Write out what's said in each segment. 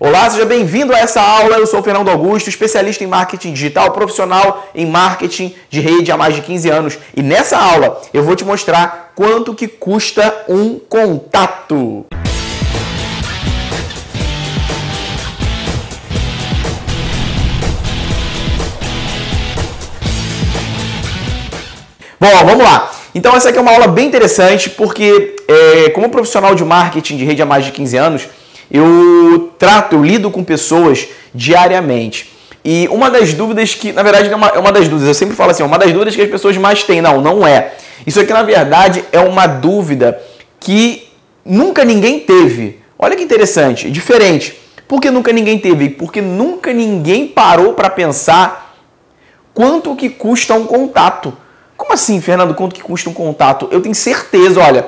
Olá, seja bem-vindo a essa aula. Eu sou o Fernando Augusto, especialista em marketing digital, profissional em marketing de rede há mais de 15 anos. E nessa aula eu vou te mostrar quanto que custa um contato. Bom, vamos lá. Então essa aqui é uma aula bem interessante porque como profissional de marketing de rede há mais de 15 anos, eu lido com pessoas diariamente. E uma das dúvidas que, na verdade, é uma das dúvidas, eu sempre falo assim, uma das dúvidas que as pessoas mais têm, não é. Isso aqui, na verdade, é uma dúvida que nunca ninguém teve. Olha que interessante, diferente. Por que nunca ninguém teve? Porque nunca ninguém parou para pensar quanto que custa um contato. Como assim, Fernando, quanto que custa um contato? Eu tenho certeza, olha,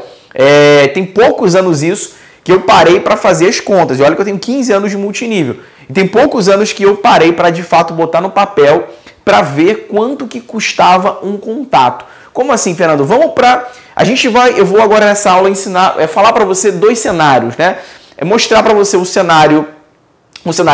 tem poucos anos isso, que eu parei para fazer as contas. E olha que eu tenho 15 anos de multinível. E tem poucos anos que eu parei para, de fato, botar no papel para ver quanto que custava um contato. Como assim, Fernando? Eu vou agora nessa aula ensinar, falar para você dois cenários, né? Mostrar para você um cenário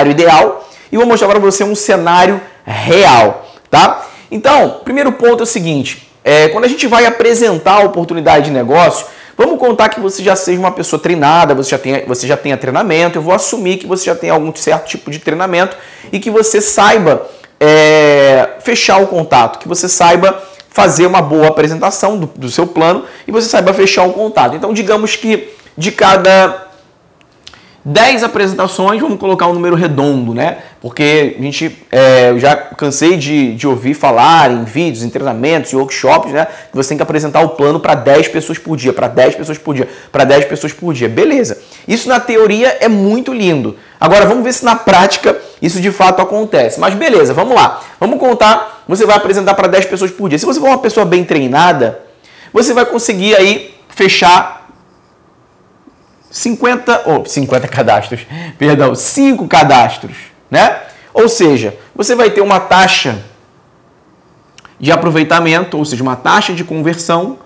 ideal e vou mostrar para você um cenário real, tá? Então, primeiro ponto é o seguinte, quando a gente vai apresentar a oportunidade de negócio, vamos contar que você já seja uma pessoa treinada, você já tenha treinamento, eu vou assumir que você já tem algum certo tipo de treinamento e que você saiba fechar o contato, que você saiba fazer uma boa apresentação do seu plano e você saiba fechar o contato. Então, digamos que de cada 10 apresentações, vamos colocar um número redondo, né? Porque eu já cansei de ouvir falar em vídeos, em treinamentos, em workshops, né? Que você tem que apresentar o plano para 10 pessoas por dia, para 10 pessoas por dia, para 10 pessoas por dia. Beleza. Isso na teoria é muito lindo. Agora vamos ver se na prática isso de fato acontece. Mas beleza, vamos lá. Vamos contar, você vai apresentar para 10 pessoas por dia. Se você for uma pessoa bem treinada, você vai conseguir aí fechar 5 cadastros, né? Ou seja, você vai ter uma taxa de aproveitamento, ou seja, uma taxa de conversão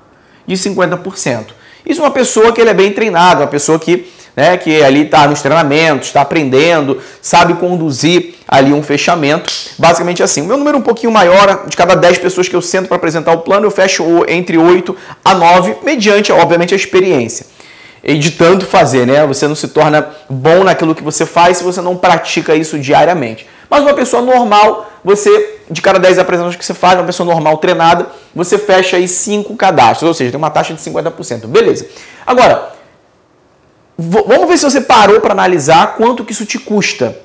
de 50%. Isso é uma pessoa que é bem treinada, uma pessoa que ali está nos treinamentos, está aprendendo, sabe conduzir ali um fechamento. Basicamente assim, o meu número é um pouquinho maior, de cada 10 pessoas que eu sento para apresentar o plano, eu fecho entre 8 a 9, mediante, obviamente, a experiência. E de tanto fazer, né? Você não se torna bom naquilo que você faz se você não pratica isso diariamente. Mas uma pessoa normal, de cada 10 apresentações que você faz, uma pessoa normal treinada, você fecha aí 5 cadastros, ou seja, tem uma taxa de 50%. Beleza. Agora, vamos ver se você parou para analisar quanto que isso te custa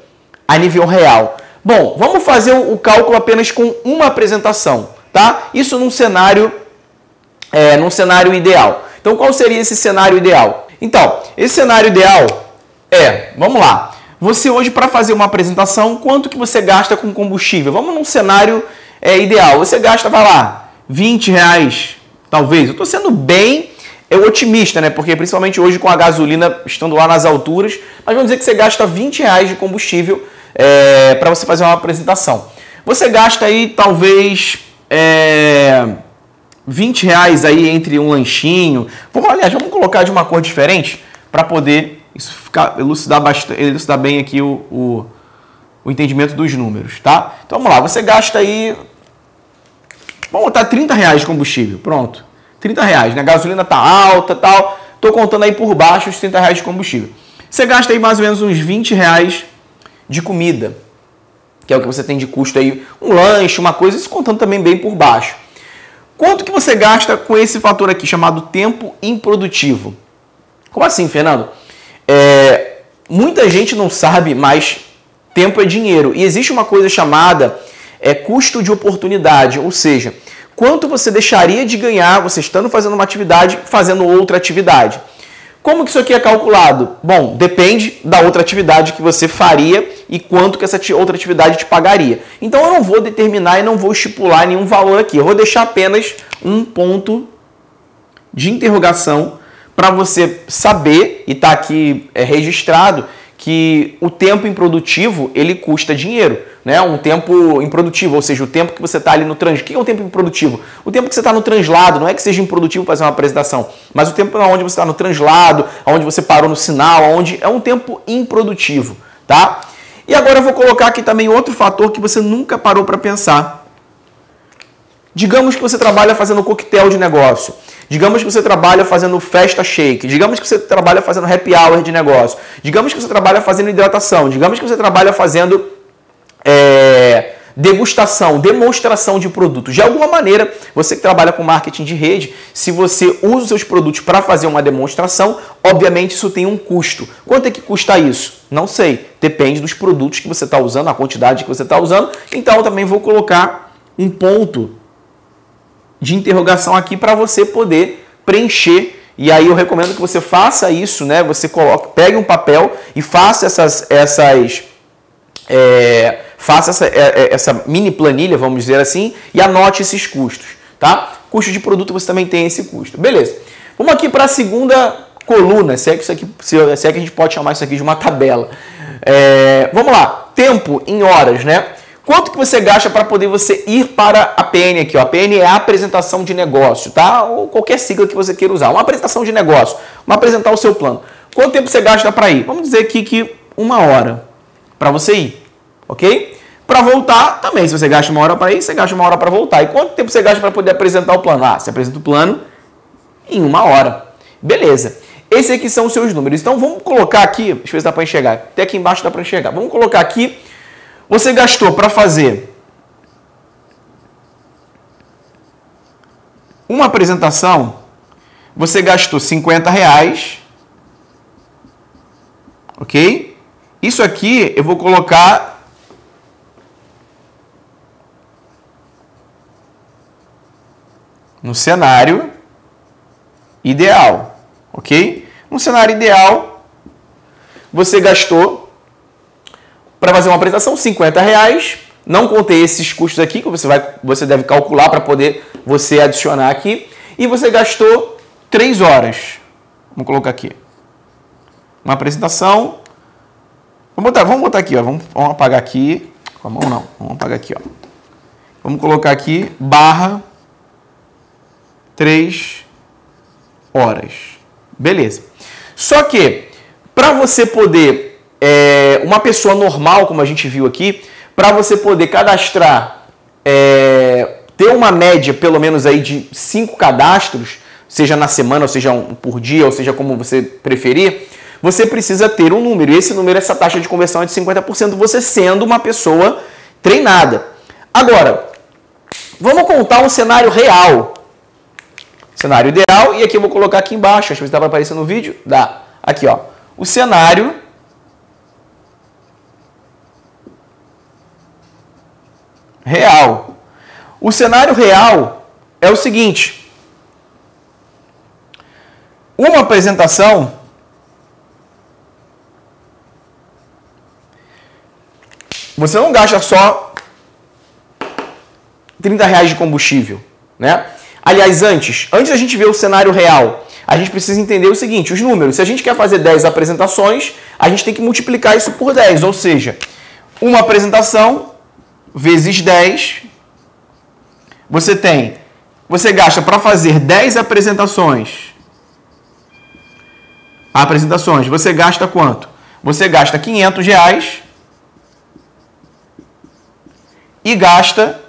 a nível real. Bom, vamos fazer o cálculo apenas com uma apresentação, tá? Isso num cenário ideal. Então, qual seria esse cenário ideal? Então, esse cenário ideal vamos lá, você hoje para fazer uma apresentação, quanto que você gasta com combustível? Vamos num cenário ideal, você gasta, vai lá, R$20, talvez. Eu estou sendo bem otimista, né? Porque principalmente hoje com a gasolina estando lá nas alturas, mas vamos dizer que você gasta R$20 de combustível para você fazer uma apresentação. Você gasta aí talvez R$20 aí entre um lanchinho. Vamos colocar de uma cor diferente para poder isso elucidar bem aqui o entendimento dos números, tá? Então vamos lá, você gasta aí, vamos botar R$30 de combustível, pronto. R$30, né? A gasolina tá alta, tal. Tô contando aí por baixo os R$30 de combustível. Você gasta aí mais ou menos uns R$20 de comida, que é o que você tem de custo aí, um lanche, uma coisa, isso contando também bem por baixo. Quanto que você gasta com esse fator aqui, chamado tempo improdutivo? Como assim, Fernando? Muita gente não sabe, mas tempo é dinheiro. E existe uma coisa chamada custo de oportunidade, ou seja, quanto você deixaria de ganhar você estando fazendo uma atividade, fazendo outra atividade. Como que isso aqui é calculado? Bom, depende da outra atividade que você faria e quanto que essa outra atividade te pagaria. Então eu não vou determinar e não vou estipular nenhum valor aqui. Eu vou deixar apenas um ponto de interrogação para você saber, e está aqui registrado, que o tempo improdutivo, ele custa dinheiro, né? Um tempo improdutivo, ou seja, o tempo que você está ali no translado. O que é um tempo improdutivo? O tempo que você está no translado, não é que seja improdutivo fazer uma apresentação, mas o tempo onde você está no translado, onde você parou no sinal, onde é um tempo improdutivo, tá? E agora eu vou colocar aqui também outro fator que você nunca parou para pensar. Digamos que você trabalha fazendo coquetel de negócio. Digamos que você trabalha fazendo festa shake. Digamos que você trabalha fazendo happy hour de negócio. Digamos que você trabalha fazendo hidratação. Digamos que você trabalha fazendo degustação, demonstração de produtos. De alguma maneira, você que trabalha com marketing de rede, se você usa os seus produtos para fazer uma demonstração, obviamente isso tem um custo. Quanto é que custa isso? Não sei. Depende dos produtos que você está usando, a quantidade que você está usando. Então, eu também vou colocar um ponto de interrogação aqui para você poder preencher. E aí eu recomendo que você faça isso, né? Você pegue um papel e faça essa mini planilha, vamos dizer assim, e anote esses custos, tá? Custo de produto você também tem esse custo. Beleza. Vamos aqui para a segunda coluna, se é que a gente pode chamar isso aqui de uma tabela. Vamos lá. Tempo em horas, né? Quanto que você gasta para poder você ir para a PN aqui? Ó? A PN é a apresentação de negócio, tá? Ou qualquer sigla que você queira usar. Uma apresentação de negócio. Vamos apresentar o seu plano. Quanto tempo você gasta para ir? Vamos dizer aqui que 1 hora para você ir, ok? Para voltar também. Se você gasta 1 hora para ir, você gasta 1 hora para voltar. E quanto tempo você gasta para poder apresentar o plano? Você apresenta o plano em 1 hora. Beleza. Esses aqui são os seus números. Então vamos colocar aqui, deixa eu ver se dá para enxergar. Até aqui embaixo dá para enxergar. Vamos colocar aqui. Você gastou para fazer uma apresentação, você gastou R$50, ok? Isso aqui eu vou colocar no cenário ideal, ok? No cenário ideal, você gastou para fazer uma apresentação, R$50. Não contei esses custos aqui, que você deve calcular para poder você adicionar aqui. E você gastou 3 horas. Vamos colocar aqui. Uma apresentação. Vamos botar aqui, ó. Vamos apagar aqui. Com a mão não. Vamos apagar aqui, ó. Vamos colocar aqui, barra 3 horas. Beleza. Só que, para você poder... uma pessoa normal, como a gente viu aqui, para você poder cadastrar, ter uma média pelo menos aí de 5 cadastros, seja na semana, ou seja por dia, ou seja como você preferir, você precisa ter um número. E esse número, essa taxa de conversão é de 50%, você sendo uma pessoa treinada. Agora, vamos contar um cenário real. Cenário ideal, e aqui eu vou colocar aqui embaixo, acho que dá para aparecer no vídeo. Dá. Aqui, ó. O cenário real. O cenário real é o seguinte: uma apresentação você não gasta só R$30 de combustível, né? Aliás, antes da gente ver o cenário real, a gente precisa entender o seguinte, os números. Se a gente quer fazer 10 apresentações, a gente tem que multiplicar isso por 10, ou seja, uma apresentação vezes 10, você gasta para fazer 10 apresentações, você gasta quanto? Você gasta R$500 e gasta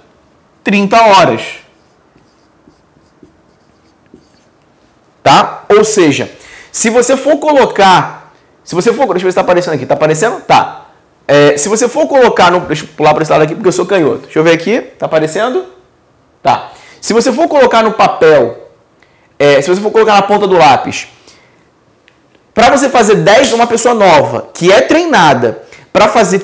30 horas. Tá? Ou seja, se você for colocar, deixa eu ver se está aparecendo aqui, tá aparecendo? Tá. Se você for colocar, deixa eu pular para esse lado aqui porque eu sou canhoto. Deixa eu ver aqui, tá aparecendo? Tá. Se você for colocar no papel, se você for colocar na ponta do lápis, para você fazer 10, uma pessoa nova, que é treinada, para fazer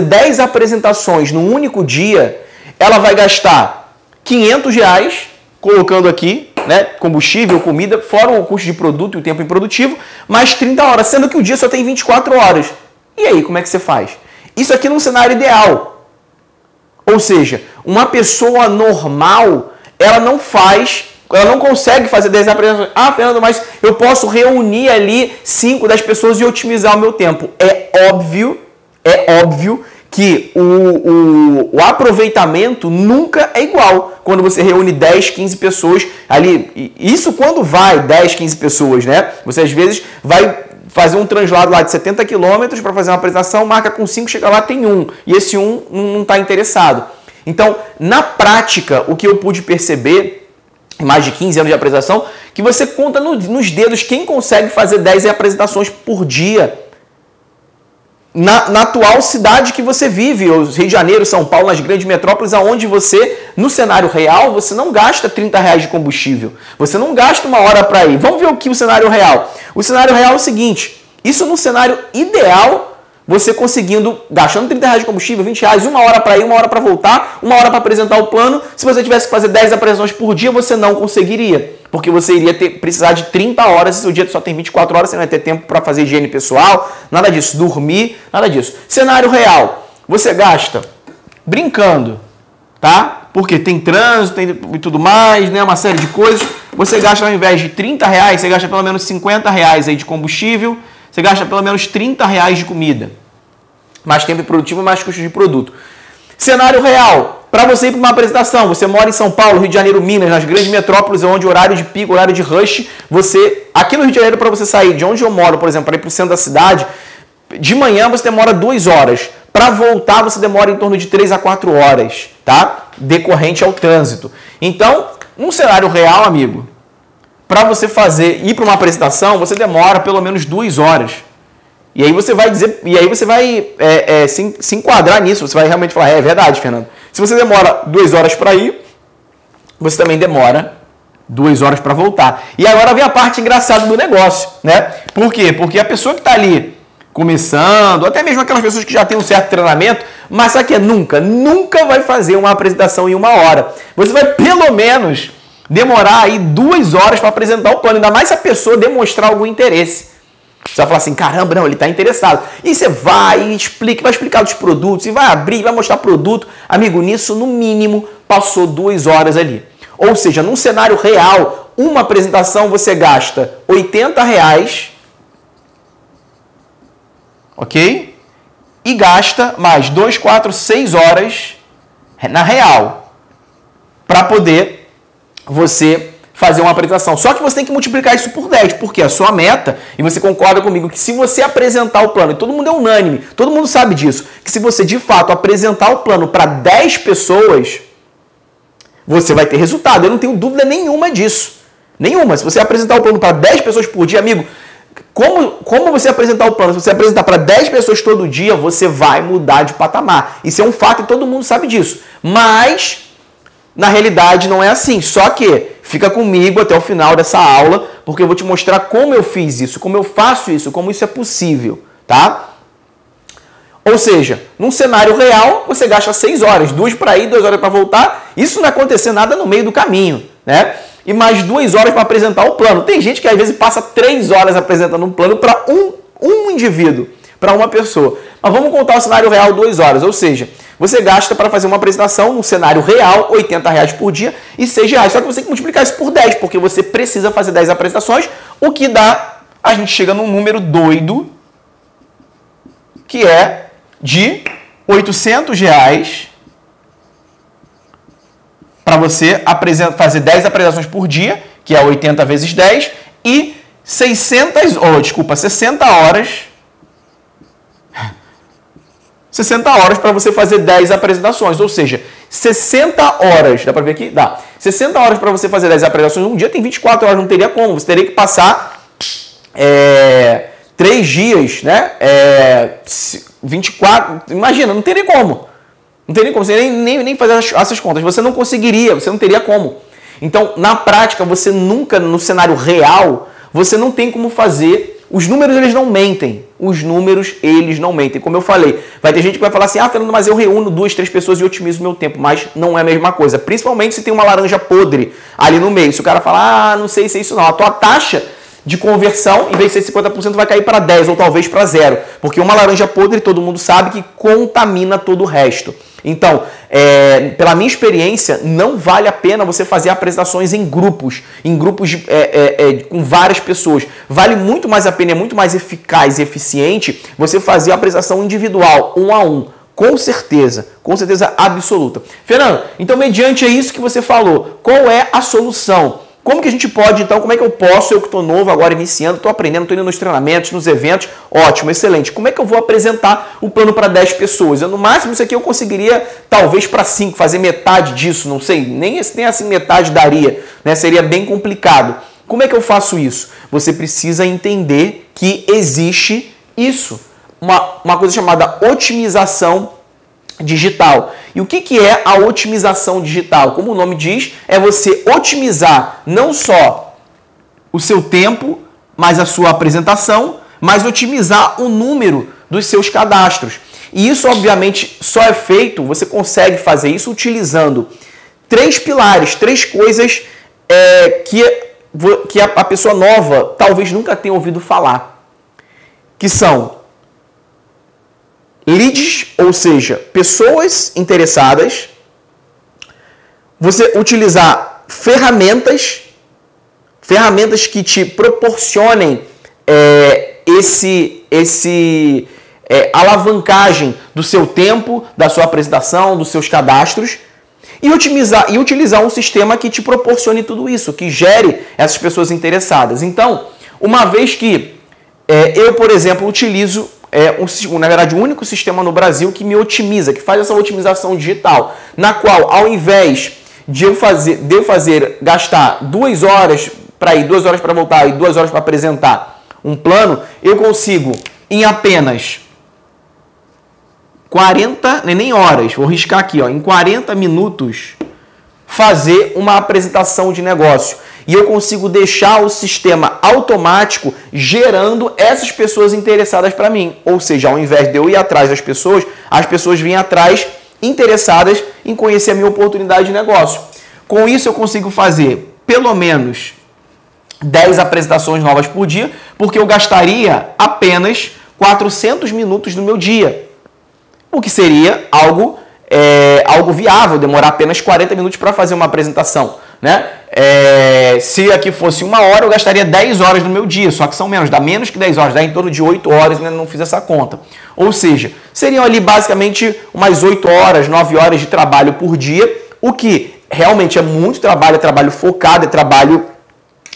10 apresentações num único dia, ela vai gastar R$500, colocando aqui, né, combustível, comida, fora o custo de produto e o tempo improdutivo, mais 30 horas, sendo que o dia só tem 24 horas. E aí, como é que você faz? Isso aqui num cenário ideal. Ou seja, uma pessoa normal, ela não consegue fazer 10 apresentações. Ah, Fernando, mas eu posso reunir ali 5 das pessoas e otimizar o meu tempo. É óbvio que o aproveitamento nunca é igual quando você reúne 10, 15 pessoas ali. Isso quando vai 10, 15 pessoas, né? Você às vezes vai fazer um translado lá de 70 quilômetros para fazer uma apresentação, marca com 5, chega lá, tem 1. E esse 1 não está interessado. Então, na prática, o que eu pude perceber, em mais de 15 anos de apresentação, que você conta nos dedos quem consegue fazer 10 apresentações por dia. Na atual cidade que você vive, Rio de Janeiro, São Paulo, nas grandes metrópoles, onde você, no cenário real, você não gasta R$30 de combustível. Você não gasta uma hora para ir. Vamos ver o que o cenário real. O cenário real é o seguinte, isso no cenário ideal, você conseguindo, gastando R$30 de combustível, R$20, uma hora para ir, uma hora para voltar, uma hora para apresentar o plano. Se você tivesse que fazer 10 apresentações por dia, você não conseguiria. Porque você iria precisar de 30 horas, se o dia só tem 24 horas, você não vai ter tempo para fazer higiene pessoal, nada disso, dormir, nada disso. Cenário real, você gasta brincando, tá? Porque tem trânsito e tudo mais, né? Uma série de coisas. Você gasta ao invés de R$30, você gasta pelo menos R$50 aí de combustível, você gasta pelo menos R$30 de comida. Mais tempo produtivo, mais custo de produto. Cenário real, para você ir para uma apresentação, você mora em São Paulo, Rio de Janeiro, Minas, nas grandes metrópoles, onde o horário de pico, horário de rush, aqui no Rio de Janeiro, para você sair de onde eu moro, por exemplo, para ir para o centro da cidade, de manhã você demora 2 horas. Para voltar, você demora em torno de 3 a 4 horas, tá? Decorrente ao trânsito. Então, um cenário real, amigo, para você ir para uma apresentação, você demora pelo menos 2 horas. E aí você vai dizer, se enquadrar nisso, você vai realmente falar, é verdade, Fernando. Se você demora 2 horas para ir, você também demora 2 horas para voltar. E agora vem a parte engraçada do negócio, né? Por quê? Porque a pessoa que está ali começando, até mesmo aquelas pessoas que já têm um certo treinamento, mas sabe que nunca vai fazer uma apresentação em 1 hora. Você vai pelo menos demorar aí 2 horas para apresentar o plano, ainda mais se a pessoa demonstrar algum interesse. Você vai falar assim, caramba, não, ele está interessado. E você vai explicar dos produtos, e vai abrir, vai mostrar produto. Amigo, nisso, no mínimo, passou 2 horas ali. Ou seja, num cenário real, uma apresentação você gasta R$80, ok? E gasta mais 2, 4, 6 horas na real para poder você fazer uma apresentação. Só que você tem que multiplicar isso por 10, porque a sua meta, e você concorda comigo, que se você apresentar o plano, e todo mundo é unânime, todo mundo sabe disso, que se você de fato apresentar o plano para 10 pessoas, você vai ter resultado. Eu não tenho dúvida nenhuma disso. Nenhuma. Se você apresentar o plano para 10 pessoas por dia, amigo, como você apresentar o plano? Se você apresentar para 10 pessoas todo dia, você vai mudar de patamar. Isso é um fato e todo mundo sabe disso. Mas, na realidade, não é assim. Só que fica comigo até o final dessa aula, porque eu vou te mostrar como eu fiz isso, como eu faço isso, como isso é possível, tá? Ou seja, num cenário real, você gasta 6 horas, 2 para ir, 2 horas para voltar. Isso não vai acontecer nada no meio do caminho, né? E mais 2 horas para apresentar o plano. Tem gente que às vezes passa 3 horas apresentando um plano para um indivíduo, para uma pessoa. Mas vamos contar o cenário real 2 horas, ou seja, você gasta para fazer uma apresentação no cenário real R$80 por dia e R$6. Só que você tem que multiplicar isso por 10, porque você precisa fazer 10 apresentações, o que dá, a gente chega num número doido, que é de R$800 para você fazer 10 apresentações por dia, que é 80 vezes 10, e 60 horas. 60 horas para você fazer 10 apresentações, ou seja, 60 horas, dá para ver aqui? Dá. 60 horas para você fazer 10 apresentações, um dia tem 24 horas, não teria como, você teria que passar 3 dias, né? 24, imagina, não teria como. Não teria como, você nem fazer essas contas, você não conseguiria, você não teria como. Então, na prática, você nunca, no cenário real, você não tem como fazer. Os números, eles não mentem. Os números, eles não mentem. Como eu falei, vai ter gente que vai falar assim, Fernando, mas eu reúno 2, 3 pessoas e otimizo o meu tempo. Mas não é a mesma coisa. Principalmente se tem uma laranja podre ali no meio. Se o cara falar, não sei se é isso não. A tua taxa de conversão, em vez de ser 50%, vai cair para 10 ou talvez para 0. Porque uma laranja podre, todo mundo sabe que contamina todo o resto. Então, pela minha experiência, não vale a pena você fazer apresentações em grupos com várias pessoas. Vale muito mais a pena, é muito mais eficaz e eficiente você fazer a apresentação individual, 1 a 1. Com certeza absoluta. Fernando, então mediante isso que você falou, qual é a solução? Como que a gente pode, então, como é que eu posso, eu que estou novo agora, iniciando, estou aprendendo, estou indo nos treinamentos, nos eventos, ótimo, excelente. Como é que eu vou apresentar o plano para 10 pessoas? No máximo, isso aqui eu conseguiria, talvez, para 5, fazer metade disso, não sei, nem assim metade daria, né? Seria bem complicado. Como é que eu faço isso? Você precisa entender que existe isso, uma coisa chamada otimização digital. E o que é a otimização digital? Como o nome diz, é você otimizar não só o seu tempo, mas a sua apresentação, mas otimizar o número dos seus cadastros. E isso, obviamente, só é feito, você consegue fazer isso utilizando 3 pilares, 3 coisas que a pessoa nova talvez nunca tenha ouvido falar, que são leads, ou seja, pessoas interessadas, você utilizar ferramentas que te proporcionem alavancagem do seu tempo, da sua apresentação, dos seus cadastros, e utilizar um sistema que te proporcione tudo isso, que gere essas pessoas interessadas. Então, uma vez que eu, por exemplo, utilizo na verdade, o único sistema no Brasil que me otimiza, que faz essa otimização digital, na qual, ao invés de eu gastar 2 horas para ir, 2 horas para voltar e 2 horas para apresentar um plano, eu consigo, em apenas 40, nem horas, vou riscar aqui, em 40 minutos, fazer uma apresentação de negócio. E eu consigo deixar o sistema automático gerando essas pessoas interessadas para mim. Ou seja, ao invés de eu ir atrás das pessoas, as pessoas vêm atrás interessadas em conhecer a minha oportunidade de negócio. Com isso eu consigo fazer pelo menos 10 apresentações novas por dia, porque eu gastaria apenas 400 minutos do meu dia. O que seria algo viável, demorar apenas 40 minutos para fazer uma apresentação, né? Se aqui fosse 1 hora, eu gastaria 10 horas do meu dia, só que são menos, dá menos que 10 horas, dá em torno de 8 horas, ainda não fiz essa conta. Ou seja, seriam ali basicamente umas 8 horas, 9 horas de trabalho por dia, o que realmente é muito trabalho, é trabalho focado, é trabalho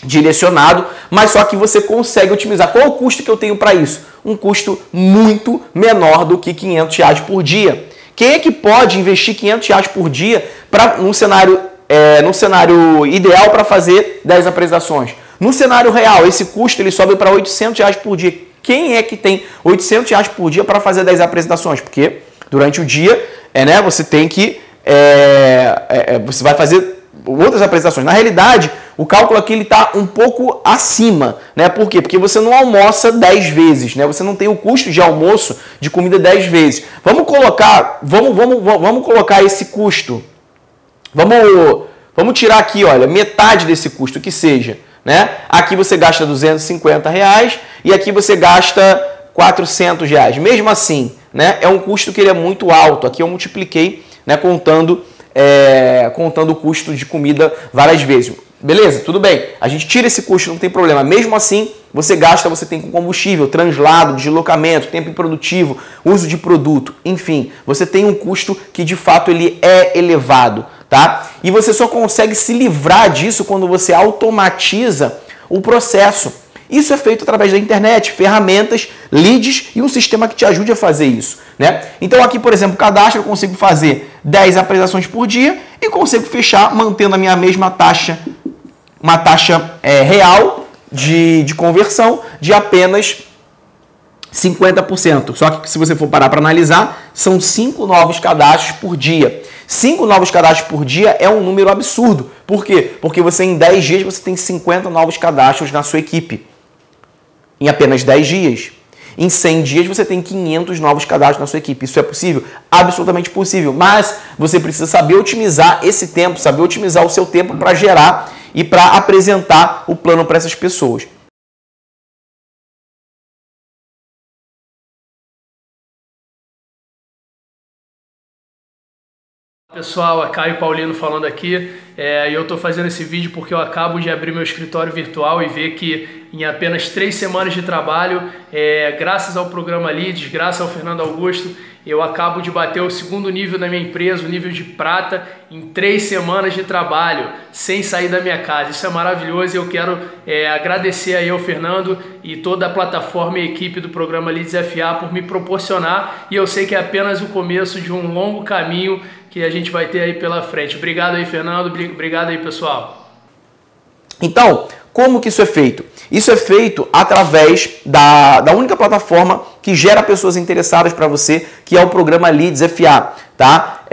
direcionado, mas só que você consegue otimizar. Qual é o custo que eu tenho para isso? Um custo muito menor do que R$500 por dia. Quem é que pode investir R$500 por dia num cenário ideal para fazer 10 apresentações? No cenário real, esse custo ele sobe para R$800 por dia. Quem é que tem R$800 por dia para fazer 10 apresentações? Porque durante o dia, você tem que... você vai fazer outras apresentações. Na realidade, o cálculo aqui está um pouco acima, né? Por quê? Porque você não almoça 10 vezes, né? Você não tem o custo de almoço de comida 10 vezes. Vamos colocar esse custo. Vamos tirar aqui, olha, metade desse custo que seja, né? Aqui você gasta R$250 e aqui você gasta R$400. Mesmo assim, né? É um custo que ele é muito alto. Aqui eu multipliquei, né? Contando o custo de comida várias vezes. Beleza? Tudo bem. A gente tira esse custo, não tem problema. Mesmo assim, você tem com combustível, translado, deslocamento, tempo improdutivo, uso de produto, enfim, você tem um custo que de fato ele é elevado, tá? E você só consegue se livrar disso quando você automatiza o processo. Isso é feito através da internet, ferramentas, leads e um sistema que te ajude a fazer isso, né? Então aqui, por exemplo, cadastro, eu consigo fazer 10 apresentações por dia e consigo fechar mantendo a minha mesma taxa, uma taxa real de conversão de apenas 50%. Só que se você for parar para analisar, são 5 novos cadastros por dia. 5 novos cadastros por dia é um número absurdo. Por quê? Porque você em 10 dias você tem 50 novos cadastros na sua equipe. Em apenas 10 dias. Em 100 dias você tem 500 novos cadastros na sua equipe. Isso é possível? Absolutamente possível. Mas você precisa saber otimizar esse tempo, saber otimizar o seu tempo para gerar e para apresentar o plano para essas pessoas. Pessoal, é Caio Paulino falando aqui e eu estou fazendo esse vídeo porque eu acabo de abrir meu escritório virtual e ver que em apenas 3 semanas de trabalho, graças ao programa Leads, graças ao Fernando Augusto, eu acabo de bater o 2º nível da minha empresa, o nível de prata, em 3 semanas de trabalho, sem sair da minha casa. Isso é maravilhoso e eu quero agradecer aí ao Fernando e toda a plataforma e equipe do programa Leads FA por me proporcionar, e eu sei que é apenas o começo de um longo caminho que a gente vai ter aí pela frente. Obrigado aí, Fernando, obrigado aí, pessoal. Então, como que isso é feito? Isso é feito através da única plataforma que gera pessoas interessadas para você, que é o programa Leads FA, tá?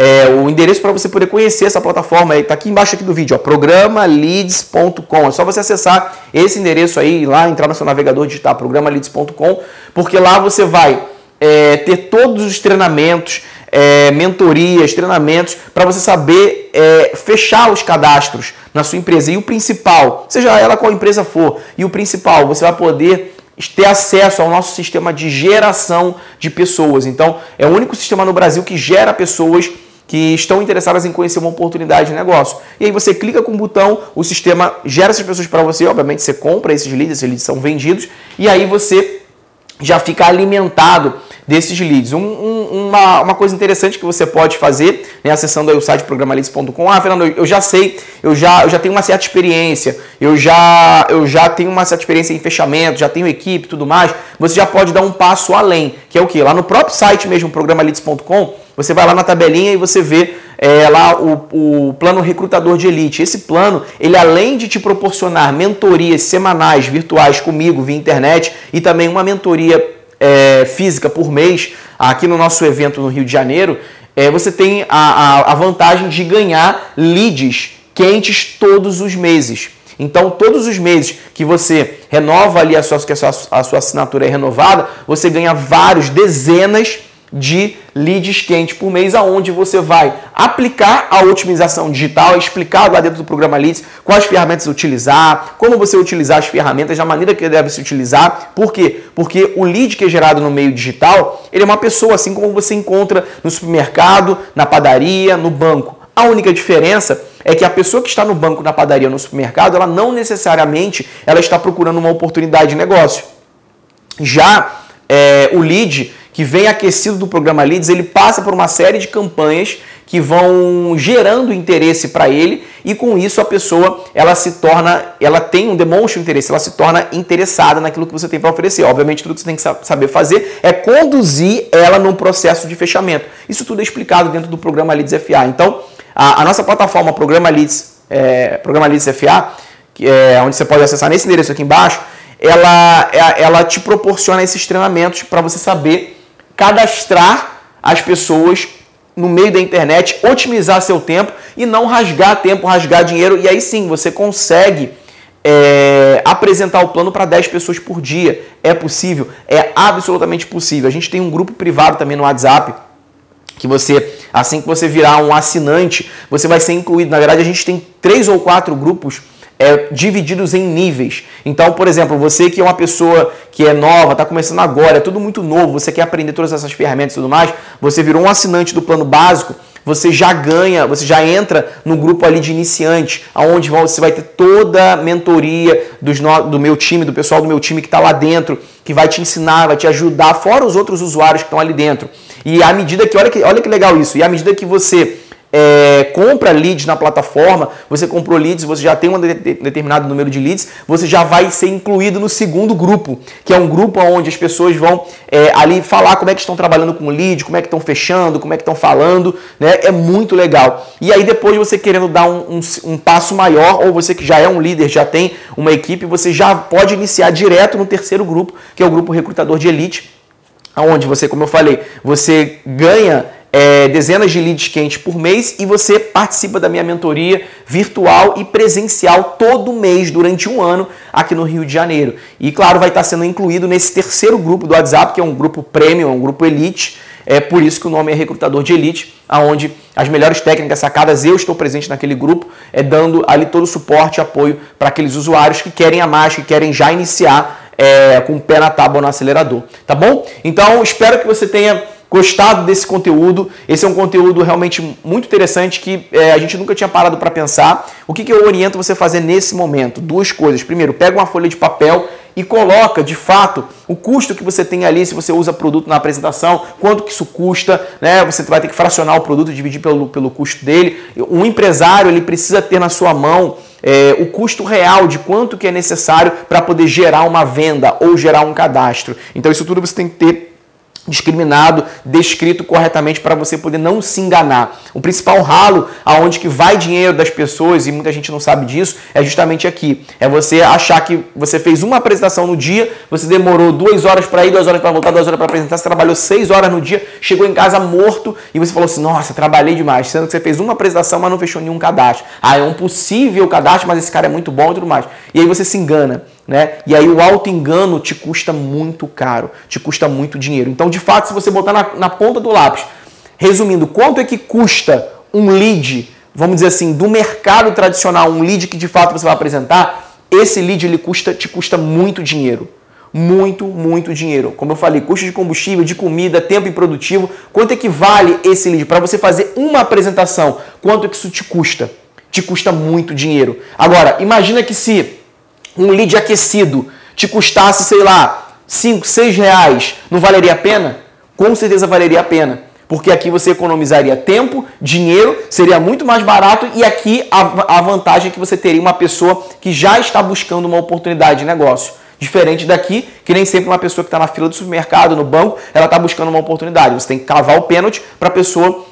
O endereço para você poder conhecer essa plataforma está aqui embaixo aqui do vídeo, ó, programaleads.com. É só você acessar esse endereço aí, lá entrar no seu navegador, digitar programaleads.com, porque lá você vai ter todos os treinamentos, mentorias, treinamentos, para você saber fechar os cadastros na sua empresa. E o principal, seja ela qual empresa for, e o principal, você vai poder ter acesso ao nosso sistema de geração de pessoas. Então, é o único sistema no Brasil que gera pessoas que estão interessadas em conhecer uma oportunidade de negócio. E aí você clica com o botão, o sistema gera essas pessoas para você, obviamente você compra esses leads são vendidos, e aí você já fica alimentado desses leads. Uma coisa interessante que você pode fazer, né, acessando aí o site programaleads.com. Fernando, eu já sei, eu já tenho uma certa experiência, eu já tenho uma certa experiência em fechamento, já tenho equipe e tudo mais. Você já pode dar um passo além, que é o quê? Lá no próprio site mesmo, programaleads.com, você vai lá na tabelinha e você vê lá o plano recrutador de elite. Esse plano, ele além de te proporcionar mentorias semanais, virtuais comigo via internet e também uma mentoria física por mês aqui no nosso evento no Rio de Janeiro, você tem a vantagem de ganhar leads quentes todos os meses. Então, todos os meses que você renova ali a sua assinatura é renovada, você ganha dezenas de leads quentes por mês, aonde você vai aplicar a otimização digital, explicar lá dentro do programa Leads quais ferramentas utilizar, como você utilizar as ferramentas da maneira que deve se utilizar. Por quê? Porque o lead que é gerado no meio digital, ele é uma pessoa assim como você encontra no supermercado, na padaria, no banco. A única diferença é que a pessoa que está no banco, na padaria, no supermercado, ela não necessariamente ela está procurando uma oportunidade de negócio. Já o lead que vem aquecido do programa Leads, ele passa por uma série de campanhas que vão gerando interesse para ele, e com isso a pessoa demonstra interesse, ela se torna interessada naquilo que você tem para oferecer. Obviamente, tudo que você tem que saber fazer é conduzir ela num processo de fechamento. Isso tudo é explicado dentro do programa Leads FA. Então, a nossa plataforma Programa Leads FA, onde você pode acessar nesse endereço aqui embaixo, ela te proporciona esses treinamentos para você saber cadastrar as pessoas no meio da internet, otimizar seu tempo e não rasgar tempo, rasgar dinheiro. E aí sim, você consegue apresentar o plano para 10 pessoas por dia. É possível? É absolutamente possível. A gente tem um grupo privado também no WhatsApp, que você, assim que você virar um assinante, você vai ser incluído. Na verdade, a gente tem 3 ou 4 grupos divididos em níveis. Então, por exemplo, você que é uma pessoa que é nova, está começando agora, é tudo muito novo, você quer aprender todas essas ferramentas e tudo mais, você virou um assinante do plano básico, você já entra no grupo ali de iniciantes, onde você vai ter toda a mentoria do meu time, do pessoal do meu time que está lá dentro, que vai te ensinar, vai te ajudar, fora os outros usuários que estão ali dentro. E à medida que, olha que legal isso, e à medida que você compra leads na plataforma, você comprou leads, você já tem um determinado número de leads, você já vai ser incluído no segundo grupo, que é um grupo onde as pessoas vão ali falar como é que estão trabalhando com o lead, como é que estão fechando, como é que estão falando, né? É muito legal. E aí depois você querendo dar um passo maior, ou você que já é um líder, já tem uma equipe, você já pode iniciar direto no terceiro grupo, que é o grupo recrutador de elite, onde você, como eu falei, você ganha dezenas de leads quentes por mês e você participa da minha mentoria virtual e presencial todo mês durante um ano aqui no Rio de Janeiro. E claro, vai estar sendo incluído nesse terceiro grupo do WhatsApp, que é um grupo premium, um grupo elite. É por isso que o nome é Recrutador de Elite, onde as melhores técnicas sacadas, eu estou presente naquele grupo, dando ali todo o suporte e apoio para aqueles usuários que querem a mais, que querem já iniciar com o pé na tábua no acelerador, tá bom? Então, espero que você tenha gostado desse conteúdo. Esse é um conteúdo realmente muito interessante que a gente nunca tinha parado para pensar. O que eu oriento você a fazer nesse momento? Duas coisas. Primeiro, pega uma folha de papel e coloca, de fato, o custo que você tem ali, se você usa produto na apresentação, quanto que isso custa, né? Você vai ter que fracionar o produto, dividir pelo custo dele. Um empresário, ele precisa ter na sua mão o custo real de quanto que é necessário para poder gerar uma venda ou gerar um cadastro. Então, isso tudo você tem que ter discriminado, descrito corretamente para você poder não se enganar. O principal ralo aonde que vai dinheiro das pessoas, e muita gente não sabe disso, é justamente aqui. É você achar que você fez uma apresentação no dia, você demorou 2 horas para ir, 2 horas para voltar, 2 horas para apresentar, você trabalhou 6 horas no dia, chegou em casa morto e você falou assim, nossa, trabalhei demais, sendo que você fez uma apresentação, mas não fechou nenhum cadastro. Ah, é um possível cadastro, mas esse cara é muito bom e tudo mais. E aí você se engana, né? E aí o auto-engano te custa muito caro, te custa muito dinheiro. Então, de fato, se você botar na ponta do lápis, resumindo, quanto é que custa um lead, vamos dizer assim, do mercado tradicional, um lead que de fato você vai apresentar, esse lead ele te custa muito dinheiro. Muito, muito dinheiro. Como eu falei, custo de combustível, de comida, tempo improdutivo. Quanto é que vale esse lead? Para você fazer uma apresentação, quanto é que isso te custa? Te custa muito dinheiro. Agora, imagina que se um lead aquecido te custasse, sei lá, 5, 6 reais, não valeria a pena? Com certeza valeria a pena. Porque aqui você economizaria tempo, dinheiro, seria muito mais barato e aqui a vantagem é que você teria uma pessoa que já está buscando uma oportunidade de negócio. Diferente daqui, que nem sempre uma pessoa que está na fila do supermercado, no banco, ela está buscando uma oportunidade. Você tem que cavar o pênalti para a pessoa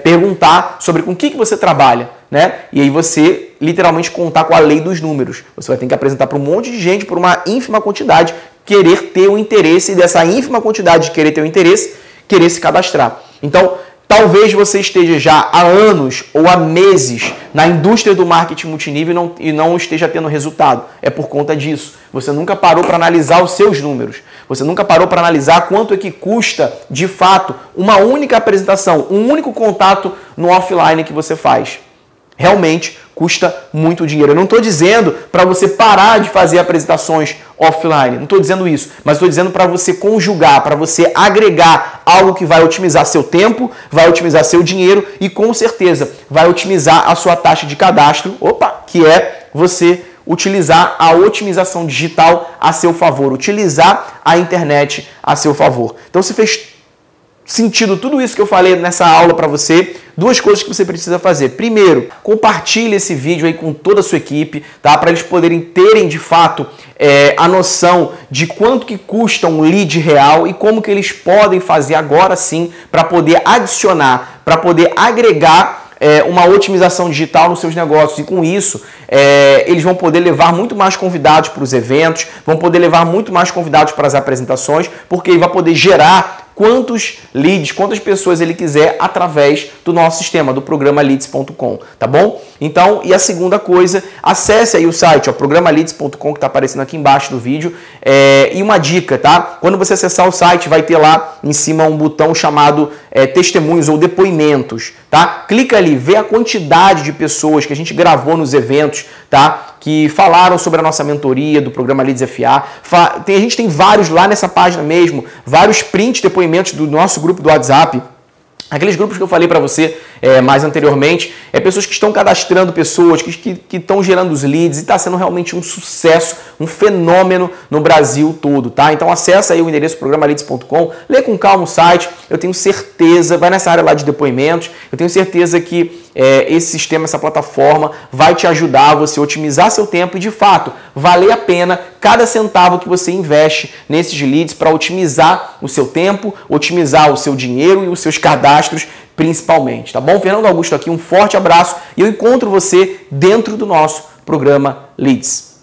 perguntar sobre com o que você trabalha, né? E aí você literalmente contar com a lei dos números. Você vai ter que apresentar para um monte de gente por uma ínfima quantidade, querer ter o interesse, e dessa ínfima quantidade de querer ter o interesse, querer se cadastrar. Então, talvez você esteja já há anos ou há meses na indústria do marketing multinível e não esteja tendo resultado. É por conta disso. Você nunca parou para analisar os seus números. Você nunca parou para analisar quanto é que custa, de fato, uma única apresentação, um único contato no offline que você faz. Realmente custa muito dinheiro. Eu não estou dizendo para você parar de fazer apresentações offline, não estou dizendo isso, mas estou dizendo para você conjugar, para você agregar algo que vai otimizar seu tempo, vai otimizar seu dinheiro e com certeza vai otimizar a sua taxa de cadastro, que é você utilizar a otimização digital a seu favor, utilizar a internet a seu favor. Então, se fez sentido tudo isso que eu falei nessa aula para você, duas coisas que você precisa fazer. Primeiro, compartilhe esse vídeo aí com toda a sua equipe, tá? Para eles poderem terem de fato a noção de quanto que custa um lead real e como que eles podem fazer agora sim para poder adicionar, para poder agregar uma otimização digital nos seus negócios. E com isso, eles vão poder levar muito mais convidados para os eventos, vão poder levar muito mais convidados para as apresentações, porque ele vai poder gerar quantos leads, quantas pessoas ele quiser através do nosso sistema, do programa leads.com, tá bom? Então, e a segunda coisa, acesse aí o site, programaleads.com, que está aparecendo aqui embaixo do vídeo, e uma dica, tá? Quando você acessar o site, vai ter lá em cima um botão chamado testemunhos ou depoimentos, tá? Clica ali, vê a quantidade de pessoas que a gente gravou nos eventos, tá? Que falaram sobre a nossa mentoria do programa Leads FA. A gente tem vários lá nessa página mesmo, vários prints, depoimentos do nosso grupo do WhatsApp. Aqueles grupos que eu falei para você mais anteriormente, pessoas que estão cadastrando pessoas, que estão gerando os leads e está sendo realmente um sucesso, um fenômeno no Brasil todo, tá? Então acessa aí o endereço programaleads.com, lê com calma o site, eu tenho certeza, vai nessa área lá de depoimentos, eu tenho certeza que esse sistema, essa plataforma vai te ajudar a você otimizar seu tempo e de fato valer a pena cada centavo que você investe nesses leads para otimizar o seu tempo, otimizar o seu dinheiro e os seus cadastros principalmente, tá bom? Fernando Augusto aqui, um forte abraço e eu encontro você dentro do nosso programa Leads.